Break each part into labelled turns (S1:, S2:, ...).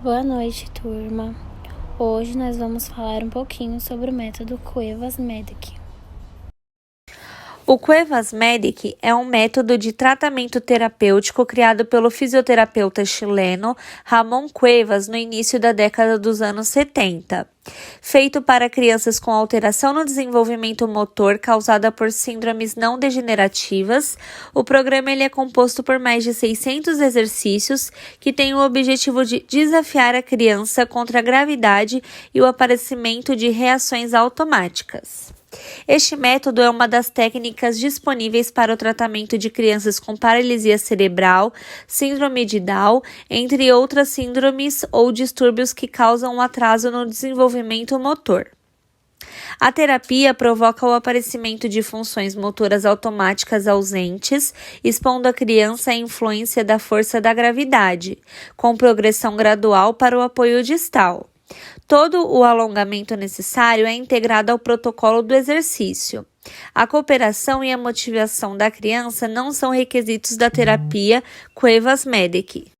S1: Boa noite, turma. Hoje nós vamos falar um pouquinho sobre o método Cuevas-Medici.
S2: O Cuevas-Medici é um método de tratamento terapêutico criado pelo fisioterapeuta chileno Ramon Cuevas no início da década dos anos 70. Feito para crianças com alteração no desenvolvimento motor causada por síndromes não degenerativas, o programa é composto por mais de 600 exercícios que têm o objetivo de desafiar a criança contra a gravidade e o aparecimento de reações automáticas. Este método é uma das técnicas disponíveis para o tratamento de crianças com paralisia cerebral, síndrome de Down, entre outras síndromes ou distúrbios que causam um atraso no desenvolvimento motor. A terapia provoca o aparecimento de funções motoras automáticas ausentes, expondo a criança à influência da força da gravidade, com progressão gradual para o apoio distal. Todo o alongamento necessário é integrado ao protocolo do exercício. A cooperação e a motivação da criança não são requisitos da terapia Cuevas-Medici.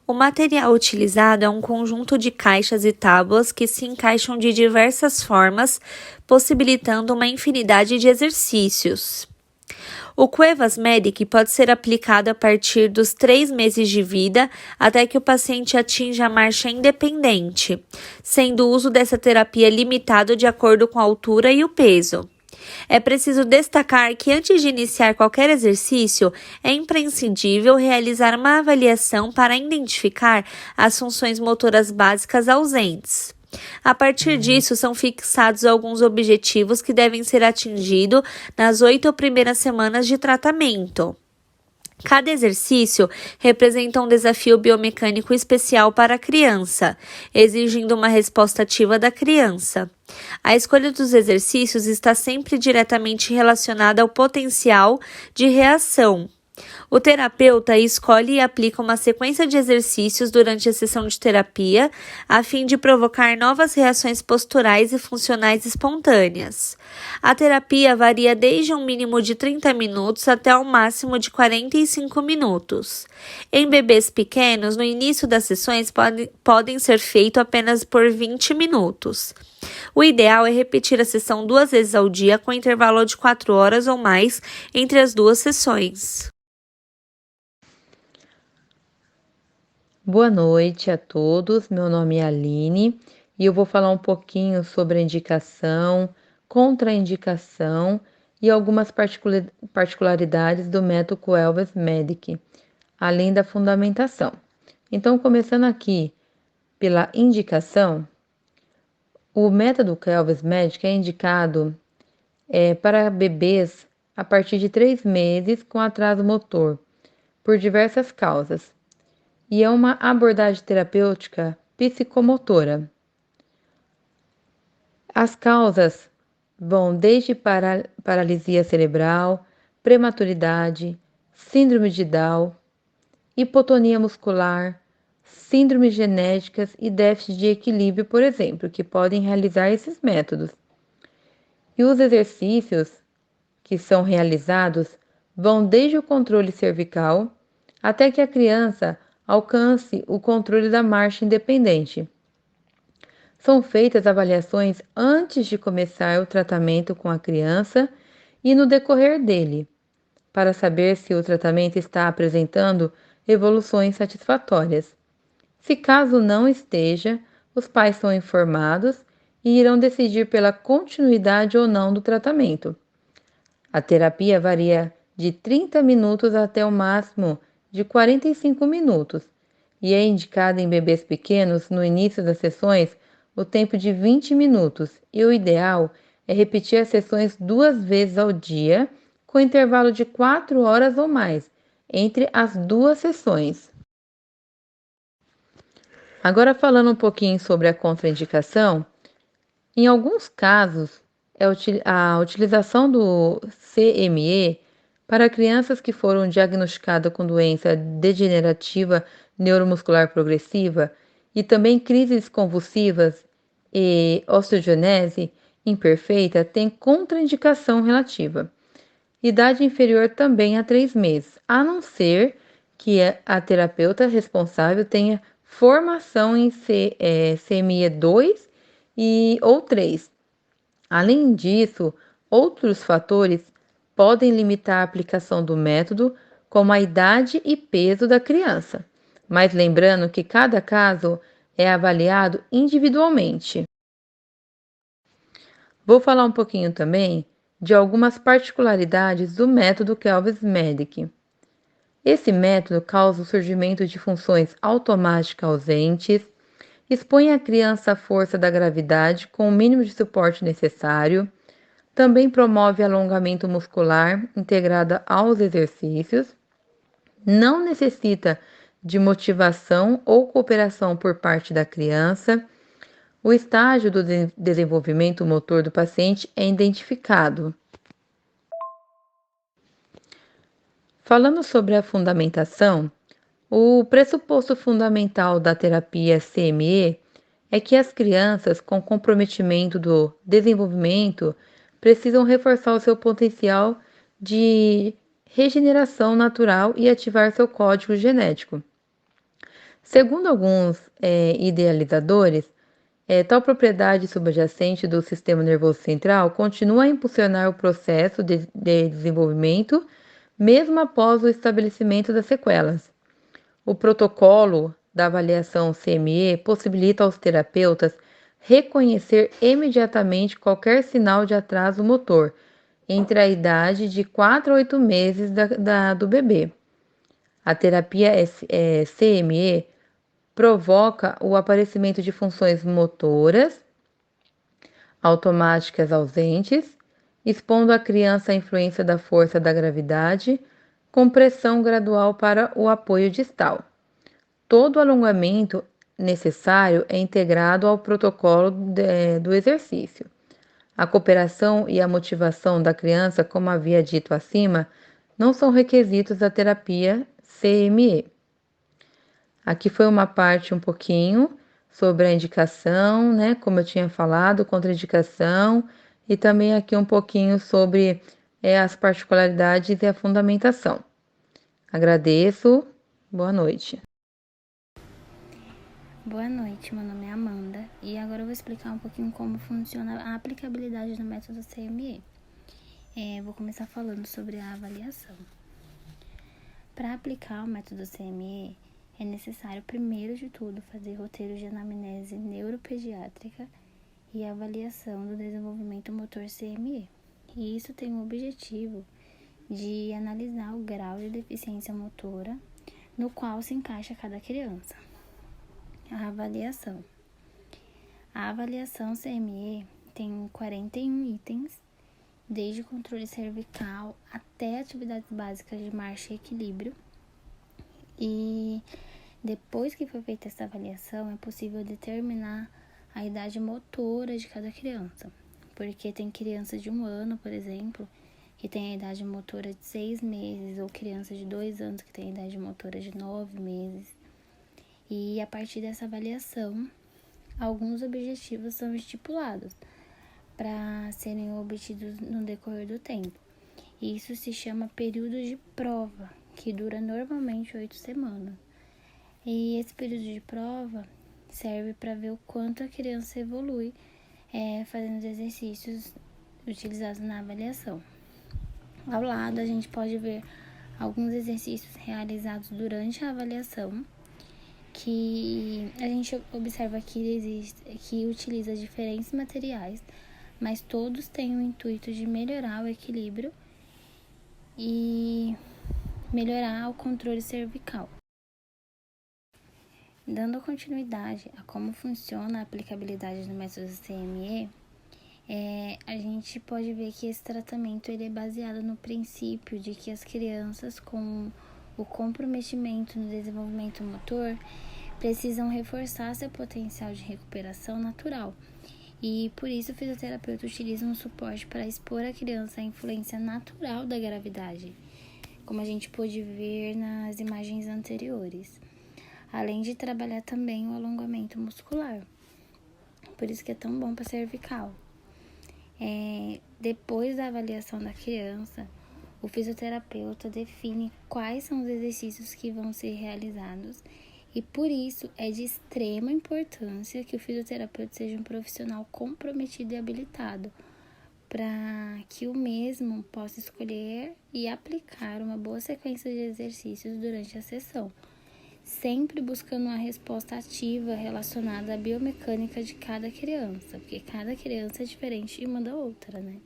S2: O material utilizado é um conjunto de caixas e tábuas que se encaixam de diversas formas, possibilitando uma infinidade de exercícios. O Cuevas-Medici pode ser aplicado a partir dos 3 meses de vida até que o paciente atinja a marcha independente, sendo o uso dessa terapia limitado de acordo com a altura e o peso. É preciso destacar que antes de iniciar qualquer exercício, é imprescindível realizar uma avaliação para identificar as funções motoras básicas ausentes. A partir disso, são fixados alguns objetivos que devem ser atingidos nas 8 primeiras semanas de tratamento. Cada exercício representa um desafio biomecânico especial para a criança, exigindo uma resposta ativa da criança. A escolha dos exercícios está sempre diretamente relacionada ao potencial de reação. O terapeuta escolhe e aplica uma sequência de exercícios durante a sessão de terapia, a fim de provocar novas reações posturais e funcionais espontâneas. A terapia varia desde um mínimo de 30 minutos até um máximo de 45 minutos. Em bebês pequenos, no início das sessões podem ser feitos apenas por 20 minutos. O ideal é repetir a sessão 2 vezes ao dia, com intervalo de 4 horas ou mais entre as 2 sessões.
S3: Boa noite a todos, meu nome é Aline e eu vou falar um pouquinho sobre a indicação, contraindicação e algumas particularidades do método Cuevas-Medici, além da fundamentação. Então, começando aqui pela indicação, o método Cuevas-Medici é indicado para bebês a partir de 3 meses com atraso motor, por diversas causas. E é uma abordagem terapêutica psicomotora. As causas vão desde paralisia cerebral, prematuridade, síndrome de Down, hipotonia muscular, síndromes genéticas e déficit de equilíbrio, por exemplo, que podem realizar esses métodos. E os exercícios que são realizados vão desde o controle cervical até que a criança alcance o controle da marcha independente. São feitas avaliações antes de começar o tratamento com a criança e no decorrer dele, para saber se o tratamento está apresentando evoluções satisfatórias. Se caso não esteja, os pais são informados e irão decidir pela continuidade ou não do tratamento. A terapia varia de 30 minutos até o máximo de 45 minutos e é indicada em bebês pequenos no início das sessões o tempo de 20 minutos e o ideal é repetir as sessões 2 vezes ao dia com intervalo de 4 horas ou mais entre as 2 sessões. Agora falando um pouquinho sobre a contraindicação, em alguns casos a utilização do CME para crianças que foram diagnosticadas com doença degenerativa neuromuscular progressiva e também crises convulsivas e osteogenese imperfeita tem contraindicação relativa. Idade inferior também a 3 meses, a não ser que a terapeuta responsável tenha formação em CME 2 ou 3. Além disso, outros fatores podem limitar a aplicação do método, como a idade e peso da criança. Mas lembrando que cada caso é avaliado individualmente. Vou falar um pouquinho também de algumas particularidades do método Kelvin-Medic. Esse método causa o surgimento de funções automáticas ausentes, expõe a criança à força da gravidade com o mínimo de suporte necessário, também promove alongamento muscular integrado aos exercícios, não necessita de motivação ou cooperação por parte da criança. O estágio do desenvolvimento motor do paciente é identificado. Falando sobre a fundamentação, o pressuposto fundamental da terapia CME é que as crianças com comprometimento do desenvolvimento precisam reforçar o seu potencial de regeneração natural e ativar seu código genético. Segundo alguns idealizadores, tal propriedade subjacente do sistema nervoso central continua a impulsionar o processo de desenvolvimento, mesmo após o estabelecimento das sequelas. O protocolo da avaliação CME possibilita aos terapeutas reconhecer imediatamente qualquer sinal de atraso motor entre a idade de 4 a 8 meses do bebê. A terapia CME provoca o aparecimento de funções motoras automáticas ausentes, expondo a criança à influência da força da gravidade, com pressão gradual para o apoio distal. Todo o alongamento necessário é integrado ao protocolo do exercício. A cooperação e a motivação da criança, como havia dito acima, não são requisitos da terapia CME. Aqui foi uma parte um pouquinho sobre a indicação, né? Como eu tinha falado, contraindicação, e também aqui um pouquinho sobre as particularidades e a fundamentação. Agradeço, boa noite.
S1: Boa noite, meu nome é Amanda e agora eu vou explicar um pouquinho como funciona a aplicabilidade do método CME. Vou começar falando sobre a avaliação. Para aplicar o método CME, é necessário, primeiro de tudo, fazer roteiro de anamnese neuropediátrica e avaliação do desenvolvimento motor CME. E isso tem o objetivo de analisar o grau de deficiência motora no qual se encaixa cada criança. A avaliação. A avaliação CME tem 41 itens, desde controle cervical até atividades básicas de marcha e equilíbrio. E depois que for feita essa avaliação, é possível determinar a idade motora de cada criança. Porque tem crianças de 1 ano, por exemplo, que tem a idade motora de 6 meses, ou crianças de 2 anos que tem a idade motora de 9 meses. E a partir dessa avaliação, alguns objetivos são estipulados para serem obtidos no decorrer do tempo. E isso se chama período de prova, que dura normalmente 8 semanas. E esse período de prova serve para ver o quanto a criança evolui fazendo os exercícios utilizados na avaliação. Ao lado, a gente pode ver alguns exercícios realizados durante a avaliação, que a gente observa que utiliza diferentes materiais, mas todos têm o intuito de melhorar o equilíbrio e melhorar o controle cervical. Dando continuidade a como funciona a aplicabilidade do método CME, a gente pode ver que esse tratamento ele é baseado no princípio de que as crianças com o comprometimento no desenvolvimento motor precisam reforçar seu potencial de recuperação natural. E por isso o fisioterapeuta utiliza um suporte para expor a criança à influência natural da gravidade, como a gente pôde ver nas imagens anteriores. Além de trabalhar também o alongamento muscular. Por isso que é tão bom para cervical. Depois da avaliação da criança, o fisioterapeuta define quais são os exercícios que vão ser realizados E por isso é de extrema importância que o fisioterapeuta seja um profissional comprometido e habilitado, para que o mesmo possa escolher e aplicar uma boa sequência de exercícios durante a sessão, sempre buscando uma resposta ativa relacionada à biomecânica de cada criança, porque cada criança é diferente uma da outra, né?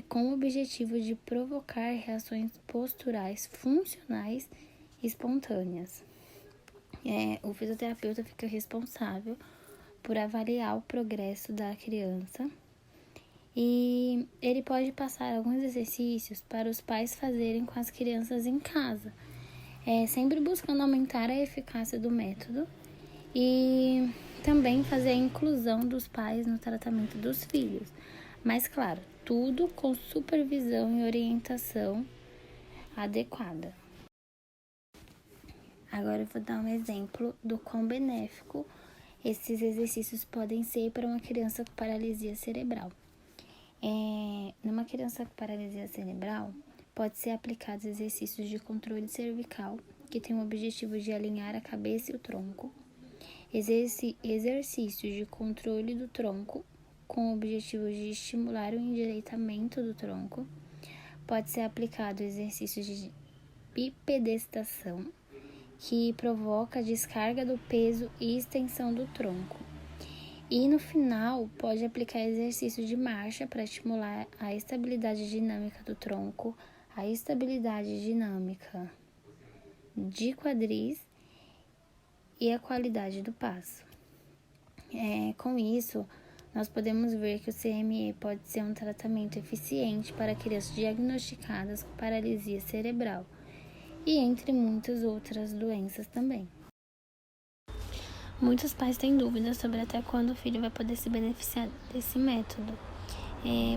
S1: Com o objetivo de provocar reações posturais funcionais e espontâneas. O fisioterapeuta fica responsável por avaliar o progresso da criança e ele pode passar alguns exercícios para os pais fazerem com as crianças em casa, sempre buscando aumentar a eficácia do método e também fazer a inclusão dos pais no tratamento dos filhos. Mas, claro, tudo com supervisão e orientação adequada. Agora eu vou dar um exemplo do quão benéfico esses exercícios podem ser para uma criança com paralisia cerebral. Numa criança com paralisia cerebral, pode ser aplicados exercícios de controle cervical, que tem o objetivo de alinhar a cabeça e o tronco. Exercícios de controle do tronco, com o objetivo de estimular o endireitamento do tronco. Pode ser aplicado exercícios de bipedestação, que provoca a descarga do peso e extensão do tronco. E no final, pode aplicar exercícios de marcha para estimular a estabilidade dinâmica do tronco, a estabilidade dinâmica de quadris e a qualidade do passo. Com isso, nós podemos ver que o CME pode ser um tratamento eficiente para crianças diagnosticadas com paralisia cerebral e entre muitas outras doenças também. Muitos pais têm dúvidas sobre até quando o filho vai poder se beneficiar desse método.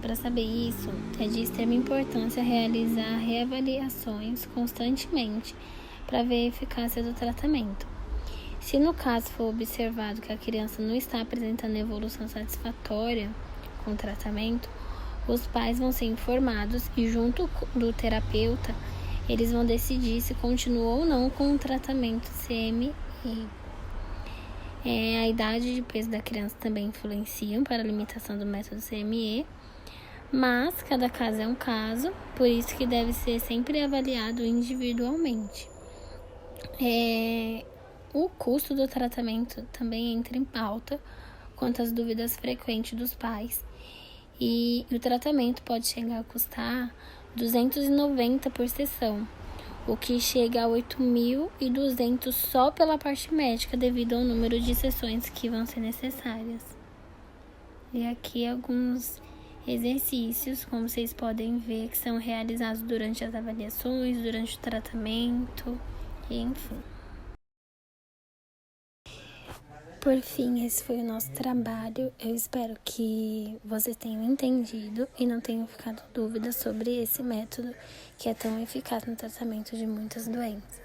S1: Para saber isso, é de extrema importância realizar reavaliações constantemente para ver a eficácia do tratamento. Se no caso for observado que a criança não está apresentando evolução satisfatória com o tratamento, os pais vão ser informados e junto do terapeuta, eles vão decidir se continuam ou não com o tratamento CME. A idade e o peso da criança também influenciam para a limitação do método CME, mas cada caso é um caso, por isso que deve ser sempre avaliado individualmente. O custo do tratamento também entra em pauta quanto às dúvidas frequentes dos pais, e o tratamento pode chegar a custar R$290 por sessão, o que chega a R$8.200 só pela parte médica, devido ao número de sessões que vão ser necessárias. E aqui alguns exercícios, como vocês podem ver, que são realizados durante as avaliações, durante o tratamento, e enfim. Por fim, esse foi o nosso trabalho. Eu espero que vocês tenham entendido e não tenham ficado dúvidas sobre esse método que é tão eficaz no tratamento de muitas doenças.